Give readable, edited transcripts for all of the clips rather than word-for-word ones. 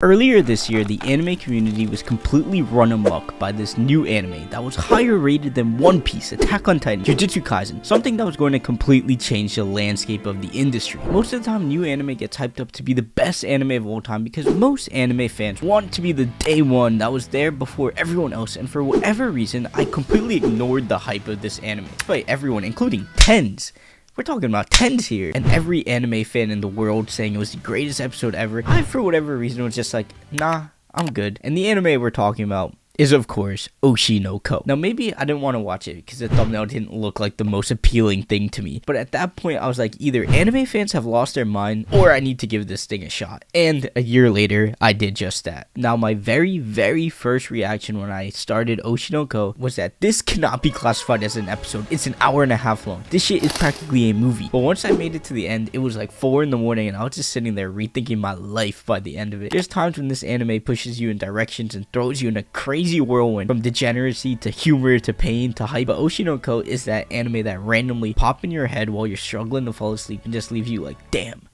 Earlier this year, the anime community was completely run amok by this new anime that was higher rated than One Piece, Attack on Titan, Jujutsu Kaisen, something that was going to completely change the landscape of the industry. Most of the time, new anime gets hyped up to be the best anime of all time because most anime fans want to be the day one that was there before everyone else, and for whatever reason, I completely ignored the hype of this anime, despite everyone, including tens. We're talking about tens here. And every anime fan in the world saying it was the greatest episode ever. I, for whatever reason, was just like, nah, I'm good. And the anime we're talking about is, of course, Oshi No Ko. Now, maybe I didn't want to watch it because the thumbnail didn't look like the most appealing thing to me. But at that point, I was like, either anime fans have lost their mind or I need to give this thing a shot. And a year later, I did just that. Now, my very first reaction when I started Oshi No Ko was that this cannot be classified as an episode. It's an hour and a half long. This shit is practically a movie. But once I made it to the end, it was like 4 in the morning and I was just sitting there rethinking my life by the end of it. There's times when this anime pushes you in directions and throws you in a crazy whirlwind from degeneracy to humor to pain to hype. But Oshi No Ko is that anime that randomly pop in your head while you're struggling to fall asleep and just leave you like, damn,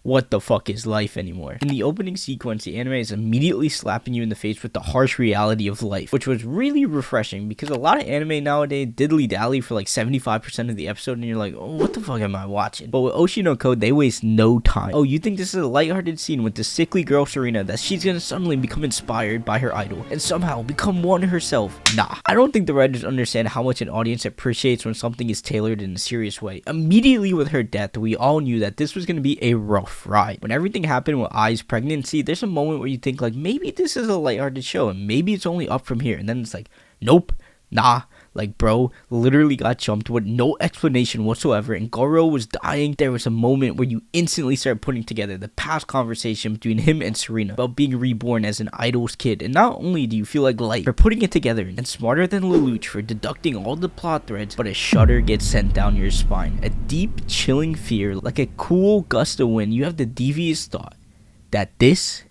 what the fuck is life anymore? In the opening sequence, the anime is immediately slapping you in the face with the harsh reality of life, which was really refreshing because a lot of anime nowadays diddly-dally for like 75% of the episode and you're like, oh, what the fuck am I watching? But with Oshi No Ko, they waste no time. Oh, you think this is a lighthearted scene with the sickly girl Serena that she's gonna suddenly become inspired by her idol and somehow become one herself? Nah. I don't think the writers understand how much an audience appreciates when something is tailored in a serious way. Immediately with her death, we all knew that this was gonna be a rough ride. When everything happened with Ai's pregnancy, there's a moment where you think like, maybe this is a lighthearted show and maybe it's only up from here, and then it's like, nope, nah, like bro literally got jumped with no explanation whatsoever and Gorou was dying. There was a moment where you instantly start putting together the past conversation between him and Serena about being reborn as an idol's kid, and not only do you feel like light for putting it together and smarter than Lelouch for deducting all the plot threads, but a shudder gets sent down your spine, a deep chilling fear like a cool gust of wind. You have the devious thought that this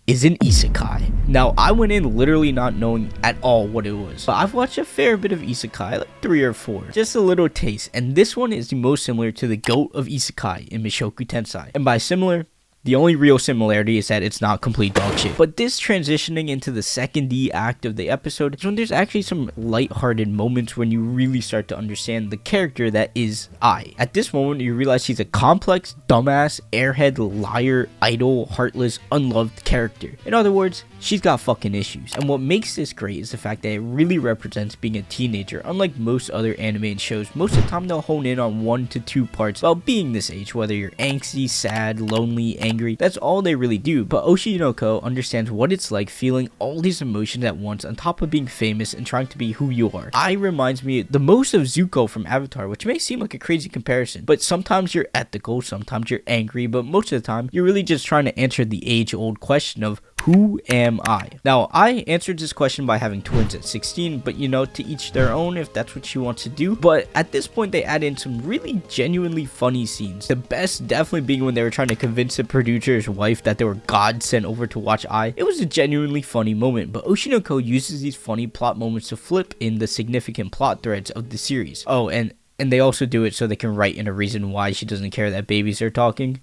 is an isekai. Now, I went in literally not knowing at all what it was, but I've watched a fair bit of isekai, like 3 or 4, just a little taste, and this one is the most similar to the GOAT of isekai in Mushoku Tensei. And by similar, the only real similarity is that it's not complete dog shit. But this transitioning into the second D act of the episode is when there's actually some lighthearted moments when you really start to understand the character that is Ai. At this moment, you realize she's a complex, dumbass, airhead, liar, idle, heartless, unloved character. In other words, she's got fucking issues. And what makes this great is the fact that it really represents being a teenager. Unlike most other anime and shows, most of the time they'll hone in on 1 to 2 parts about being this age, whether you're angsty, sad, lonely, angry. That's all they really do. But Oshi No Ko understands what it's like feeling all these emotions at once on top of being famous and trying to be who you are. Ai reminds me the most of Zuko from Avatar, which may seem like a crazy comparison, but sometimes you're ethical, sometimes you're angry, but most of the time you're really just trying to answer the age-old question of who am I? Now, I answered this question by having twins at 16, but you know, to each their own if that's what she wants to do. But at this point, they add in some really genuinely funny scenes. The best definitely being when they were trying to convince the producer's wife that they were God sent over to watch Ai. It was a genuinely funny moment, but Oshi No Ko uses these funny plot moments to flip in the significant plot threads of the series. Oh, and they also do it so they can write in a reason why she doesn't care that babies are talking.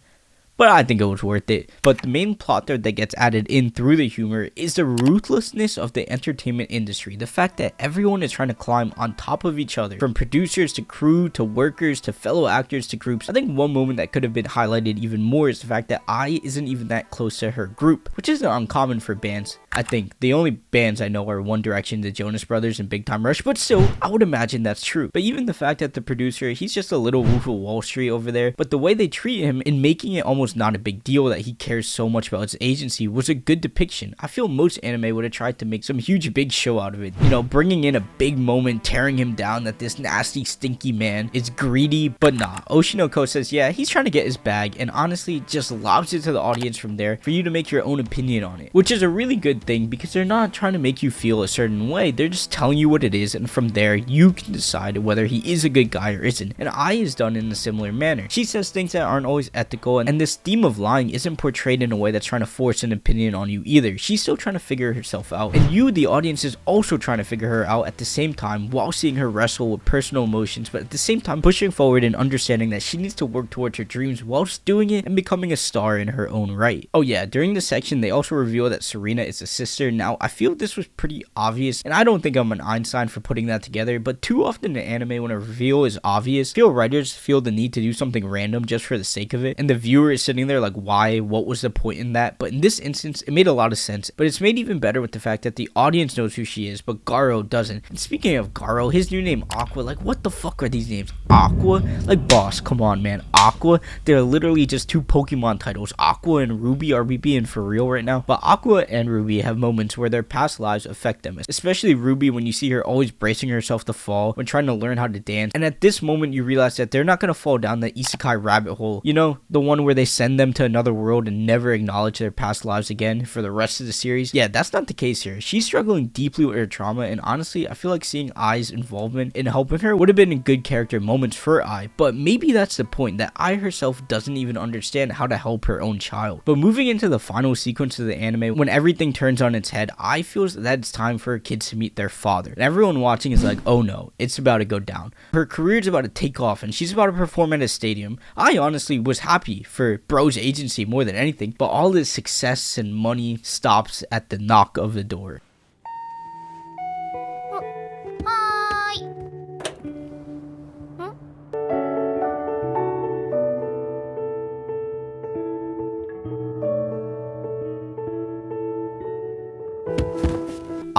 But I think it was worth it. But the main plot thread that gets added in through the humor is the ruthlessness of the entertainment industry. The fact that everyone is trying to climb on top of each other, from producers to crew to workers to fellow actors to groups. I think one moment that could have been highlighted even more is the fact that Ai isn't even that close to her group, which isn't uncommon for bands. I think the only bands I know are One Direction, the Jonas Brothers, and Big Time Rush, but still, I would imagine that's true. But even the fact that the producer, he's just a little Wolf of Wall Street over there, but the way they treat him in making it almost not a big deal that he cares so much about his agency was a good depiction. I feel most anime would have tried to make some huge big show out of it, you know, bringing in a big moment, tearing him down that this nasty stinky man is greedy. But nah, Oshi No Ko says yeah, he's trying to get his bag, and honestly just lobs it to the audience from there for you to make your own opinion on it, which is a really good thing because they're not trying to make you feel a certain way. They're just telling you what it is, and from there you can decide whether he is a good guy or isn't. And Ai is done in a similar manner. She says things that aren't always ethical, and this theme of lying isn't portrayed in a way that's trying to force an opinion on you either. She's still trying to figure herself out, and you, the audience, is also trying to figure her out at the same time, while seeing her wrestle with personal emotions, but at the same time pushing forward and understanding that she needs to work towards her dreams whilst doing it and becoming a star in her own right. Oh yeah, during this section they also reveal that Serena is a sister. Now I feel this was pretty obvious, and I don't think I'm an Einstein for putting that together, but too often in anime when a reveal is obvious, I feel writers feel the need to do something random just for the sake of it, and the viewer is sitting there like, why? What was the point in that? But in this instance it made a lot of sense, but it's made even better with the fact that the audience knows who she is but Gorou doesn't. And speaking of Gorou, his new name Aqua, like what the fuck are these names? Aqua? Like boss, come on man, Aqua? They're literally just two Pokemon titles. Aqua and Ruby, are we being for real right now? But Aqua and Ruby have moments where their past lives affect them, especially Ruby when you see her always bracing herself to fall when trying to learn how to dance, and at this moment you realize that they're not going to fall down the isekai rabbit hole, you know, the one where they send them to another world and never acknowledge their past lives again for the rest of the series. Yeah, that's not the case here. She's struggling deeply with her trauma, and honestly I feel like seeing Ai's involvement in helping her would have been good character moments for Ai, but maybe that's the point, that Ai herself doesn't even understand how to help her own child. But moving into the final sequence of the anime, when everything turns on its head, Ai feels that it's time for her kids to meet their father, and everyone watching is like, oh no, it's about to go down. Her career's about to take off and she's about to perform at a stadium. I honestly was happy for bro's agency more than anything, but all this success and money stops at the knock of the door.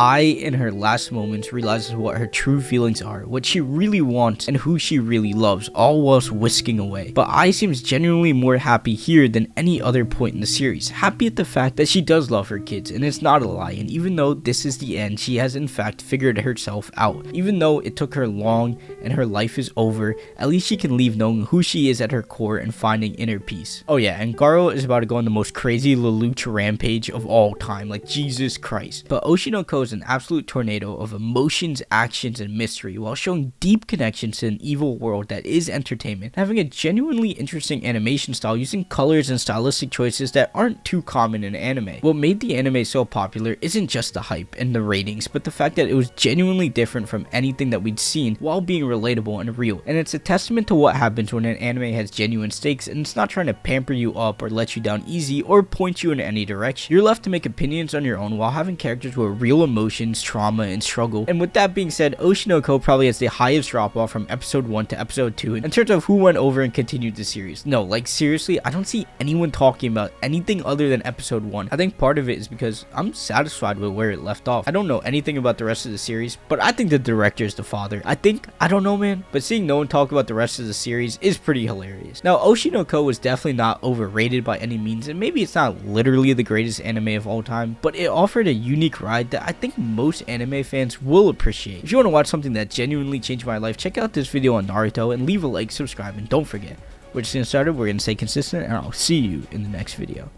Ai, in her last moments, realizes what her true feelings are, what she really wants, and who she really loves, all whilst whisking away. But Ai seems genuinely more happy here than any other point in the series, happy at the fact that she does love her kids, and it's not a lie, and even though this is the end, she has in fact figured herself out. Even though it took her long and her life is over, at least she can leave knowing who she is at her core and finding inner peace. Oh yeah, and Gorou is about to go on the most crazy Lelouch rampage of all time, like Jesus Christ. But Oshi No Ko is an absolute tornado of emotions, actions, and mystery, while showing deep connections to an evil world that is entertainment, having a genuinely interesting animation style using colors and stylistic choices that aren't too common in anime. What made the anime so popular isn't just the hype and the ratings, but the fact that it was genuinely different from anything that we'd seen while being relatable and real. And it's a testament to what happens when an anime has genuine stakes and it's not trying to pamper you up or let you down easy or point you in any direction. You're left to make opinions on your own while having characters with real emotions, trauma, and struggle. And with that being said, Oshi No Ko probably has the highest drop off from episode 1 to episode 2 in terms of who went over and continued the series. No, like seriously, I don't see anyone talking about anything other than episode 1. I think part of it is because I'm satisfied with where it left off. I don't know anything about the rest of the series, but I think the director is the father. I don't know man, but seeing no one talk about the rest of the series is pretty hilarious. Now Oshi No Ko was definitely not overrated by any means, and maybe it's not literally the greatest anime of all time, but it offered a unique ride that I think most anime fans will appreciate. If you want to watch something that genuinely changed my life, check out this video on Naruto and leave a like, subscribe, and don't forget, we're just getting started, we're going to stay consistent, and I'll see you in the next video.